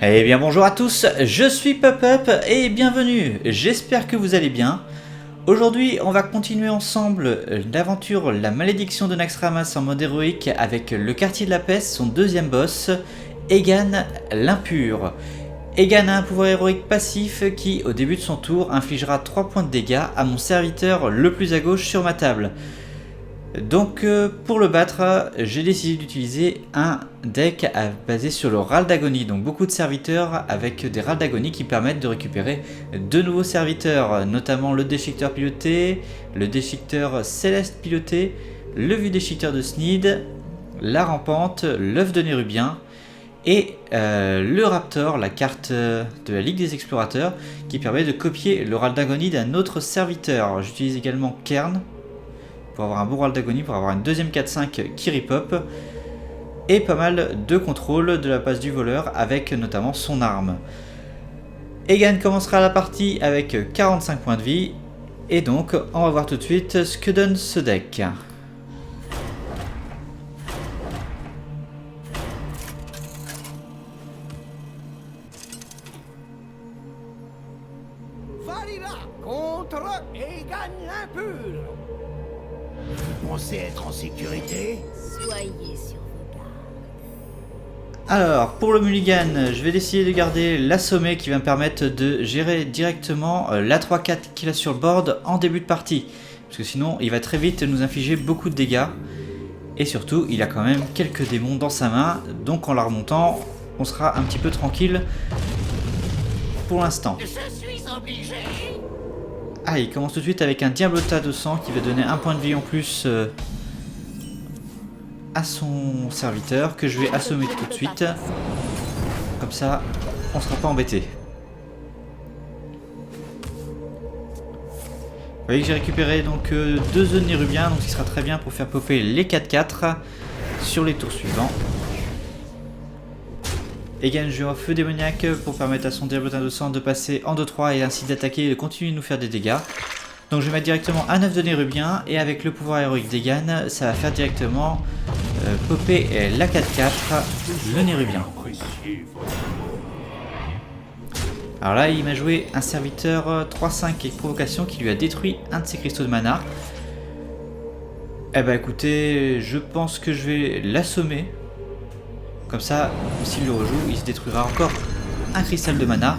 Eh bien bonjour à tous, je suis PopUp et bienvenue, j'espère que vous allez bien. Aujourd'hui on va continuer ensemble l'aventure La Malédiction de Naxxramas en mode héroïque avec le quartier de la peste, son deuxième boss, Egan l'Impur. Egan a un pouvoir héroïque passif qui au début de son tour infligera 3 points de dégâts à mon serviteur le plus à gauche sur ma table. Donc pour le battre, j'ai décidé d'utiliser un deck basé sur le râle d'agonie. Donc beaucoup de serviteurs avec des râles d'agonie qui permettent de récupérer de nouveaux serviteurs, notamment le déchiqueteur piloté, le déchiqueteur céleste piloté, le vu déchiqueteur de Sneed, la rampante, l'œuf de Nérubien et le Raptor, la carte de la Ligue des Explorateurs qui permet de copier le râle d'agonie d'un autre serviteur. J'utilise également Kern pour avoir un bon râle d'agonie, pour avoir une deuxième 4-5 qui ripop, et pas mal de contrôle de la passe du voleur avec notamment son arme. Egan commencera la partie avec 45 points de vie, et donc on va voir tout de suite ce que donne ce deck. Valira contre Egan l'Impur. Vous pensez être en sécurité? Soyez sur vos gardes. Alors, pour le mulligan, je vais décider de garder l'assommé qui va me permettre de gérer directement la 3-4 qu'il a sur le board en début de partie. Parce que sinon, il va très vite nous infliger beaucoup de dégâts. Et surtout, il a quand même quelques démons dans sa main. Donc en la remontant, on sera un petit peu tranquille pour l'instant. Je suis obligé. Ah, il commence tout de suite avec un Diablota de sang qui va donner un point de vie en plus à son serviteur que je vais assommer tout de suite. Comme ça, on ne sera pas embêté. Vous voyez que j'ai récupéré donc 2 œufs de Nérubien, donc ce sera très bien pour faire popper les 4-4 sur les tours suivants. Egan joue un feu démoniaque pour permettre à son Diablotin de sang de passer en 2-3 et ainsi d'attaquer et de continuer de nous faire des dégâts. Donc je vais mettre directement un 9 de Nérubien et avec le pouvoir héroïque d'Egan, ça va faire directement popper la 4-4, le Nérubien. Alors là il m'a joué un serviteur 3-5 avec provocation qui lui a détruit un de ses cristaux de mana. Eh bah écoutez, je pense que je vais l'assommer. Comme ça, s'il le rejoue, il se détruira encore un cristal de mana.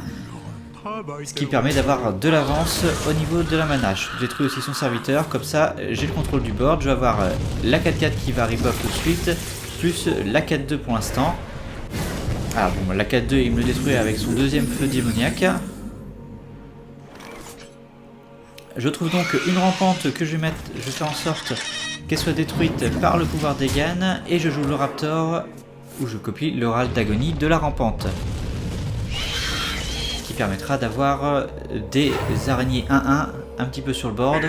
Ce qui permet d'avoir de l'avance au niveau de la mana. Je détruis aussi son serviteur, comme ça j'ai le contrôle du board. Je vais avoir la 4-4 qui va rip off tout de suite, plus la 4-2 pour l'instant. Ah bon, la 4-2 il me le détruit avec son deuxième feu démoniaque. Je trouve donc une rampante que je vais faire en sorte qu'elle soit détruite par le pouvoir d'Egan. Et je joue le Raptor, où je copie le râle d'agonie de la rampante. Qui permettra d'avoir des araignées 1-1 un petit peu sur le board.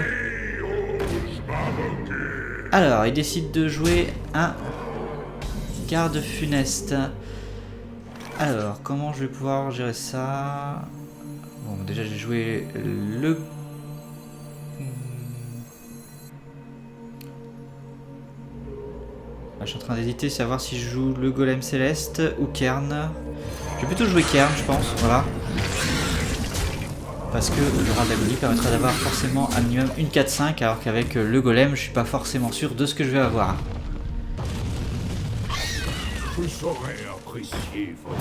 Alors, il décide de jouer un garde funeste. Alors, comment je vais pouvoir gérer ça? Bon, déjà j'ai joué le... Je suis en train d'hésiter, savoir si je joue le golem céleste ou Kern. Je vais plutôt jouer Kern, je pense, voilà. Parce que le râle d'agonie permettra d'avoir forcément un minimum une 4-5, alors qu'avec le golem, je suis pas forcément sûr de ce que je vais avoir. Je saurais apprécier votre...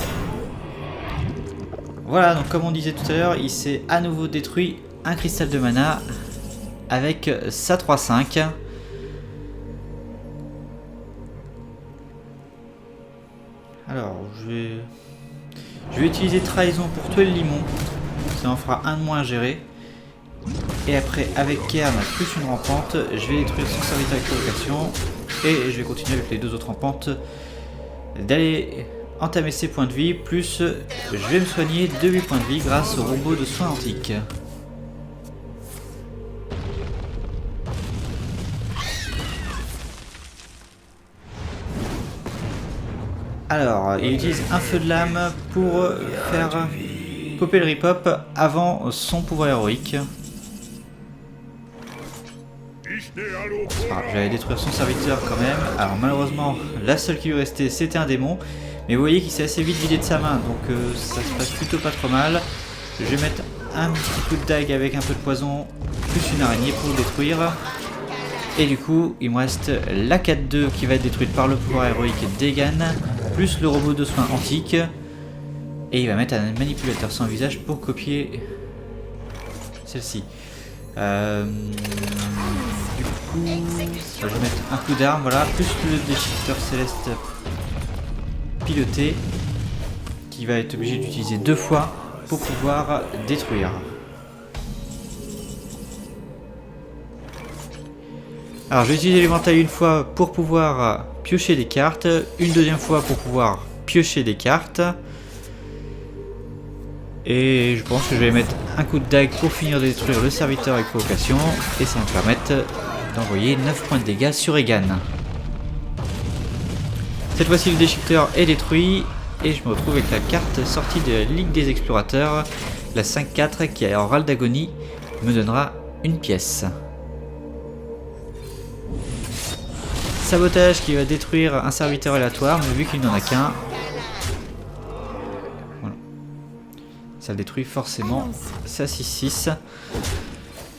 Voilà, donc comme on disait tout à l'heure, il s'est à nouveau détruit un cristal de mana avec sa 3-5. Alors, je vais utiliser trahison pour tuer le limon. Ça en fera un de moins à gérer. Et après, avec Kern plus une rampante, je vais détruire son serviteur avec provocation. Et je vais continuer avec les 2 autres rampantes d'aller entamer ses points de vie. Plus, je vais me soigner de 8 points de vie grâce au robot de soins antiques. Alors, il utilise un feu de lame pour faire popper le ripop avant son pouvoir héroïque. J'allais détruire son serviteur quand même. Alors malheureusement, la seule qui lui restait c'était un démon. Mais vous voyez qu'il s'est assez vite vidé de sa main, donc ça se passe plutôt pas trop mal. Je vais mettre un petit coup de dague avec un peu de poison, plus une araignée pour le détruire. Et du coup, il me reste la 4-2 qui va être détruite par le pouvoir héroïque d'Egan, plus le robot de soins antique. Et il va mettre un manipulateur sans visage pour copier celle-ci. Du coup, je vais mettre un coup d'arme, voilà, plus le déchiqueteur céleste piloté, qui va être obligé d'utiliser 2 fois pour pouvoir détruire. Alors je vais utiliser l'éventail une fois pour pouvoir piocher des cartes, une deuxième fois pour pouvoir piocher des cartes. Et je pense que je vais mettre un coup de dague pour finir de détruire le serviteur avec provocation. Et ça va me permettre d'envoyer 9 points de dégâts sur Egan. Cette fois-ci le déchiqueteur est détruit. Et je me retrouve avec la carte sortie de la Ligue des Explorateurs. La 5-4 qui en râle d'agonie me donnera une pièce. Sabotage qui va détruire un serviteur aléatoire, mais vu qu'il n'en a qu'un, voilà. Ça le détruit forcément. Ça 6-6.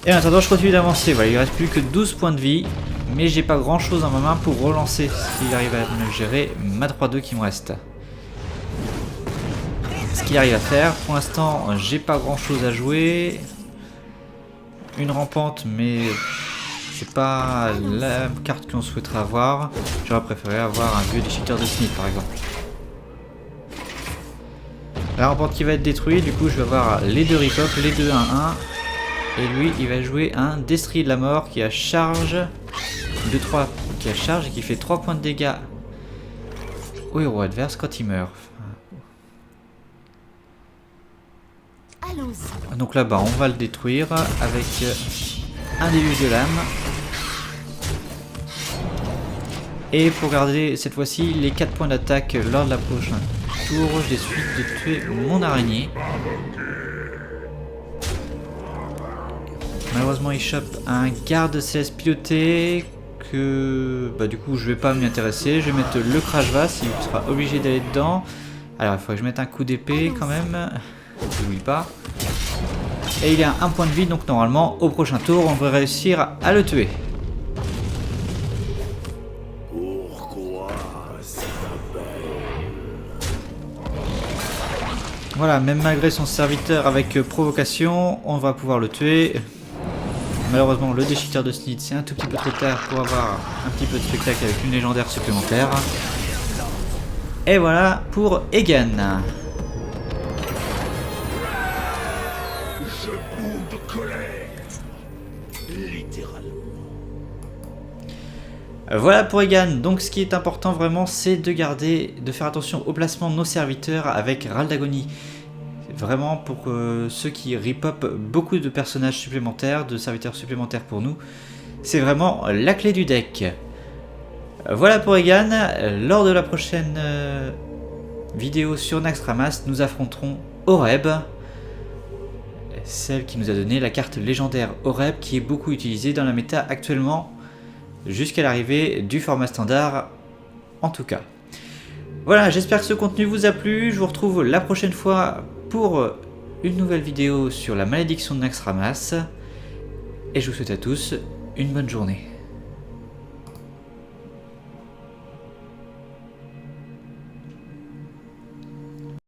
Et en attendant, je continue d'avancer. Voilà, il ne reste plus que 12 points de vie, mais j'ai pas grand chose dans ma main pour relancer s'il arrive à me gérer ma 3-2 qui me reste. Ce qu'il arrive à faire, pour l'instant, j'ai pas grand chose à jouer. Une rampante, mais c'est pas la carte que l'on souhaiterait avoir. J'aurais préféré avoir un vieux déchiqueteur de Smith par exemple. La rampante qui va être détruite, du coup je vais avoir les 2 rip-up, les 2 1-1. Et lui il va jouer un destrier de la mort qui a charge de 3, qui a charge et qui fait 3 points de dégâts au héros adverse quand il meurt. Donc là-bas on va le détruire avec un début de lame. Et pour garder cette fois-ci les 4 points d'attaque lors de la prochaine tour, je décide de tuer mon araignée. Malheureusement il chope un garde céleste piloté que du coup je vais pas m'y intéresser. Je vais mettre le crash vase, il sera obligé d'aller dedans. Alors il faut que je mette un coup d'épée quand même. J'oublie pas. Et il a un point de vie, donc normalement au prochain tour on devrait réussir à le tuer. Voilà, même malgré son serviteur avec provocation, on va pouvoir le tuer. Malheureusement le déchiqueteur de Snid c'est un tout petit peu trop tard pour avoir un petit peu de spectacle avec une légendaire supplémentaire. Et voilà pour Egan. Voilà pour Egan. Donc ce qui est important vraiment c'est de faire attention au placement de nos serviteurs avec râle d'agonie. Vraiment pour ceux qui rip-up beaucoup de personnages supplémentaires, de serviteurs supplémentaires pour nous, c'est vraiment la clé du deck. Voilà pour Egan. Lors de la prochaine vidéo sur Naxxramas, nous affronterons Oreb, celle qui nous a donné la carte légendaire Oreb qui est beaucoup utilisée dans la méta actuellement, jusqu'à l'arrivée du format standard en tout cas. Voilà, j'espère que ce contenu vous a plu. Je vous retrouve la prochaine fois pour une nouvelle vidéo sur la malédiction de Naxxramas. Et je vous souhaite à tous une bonne journée.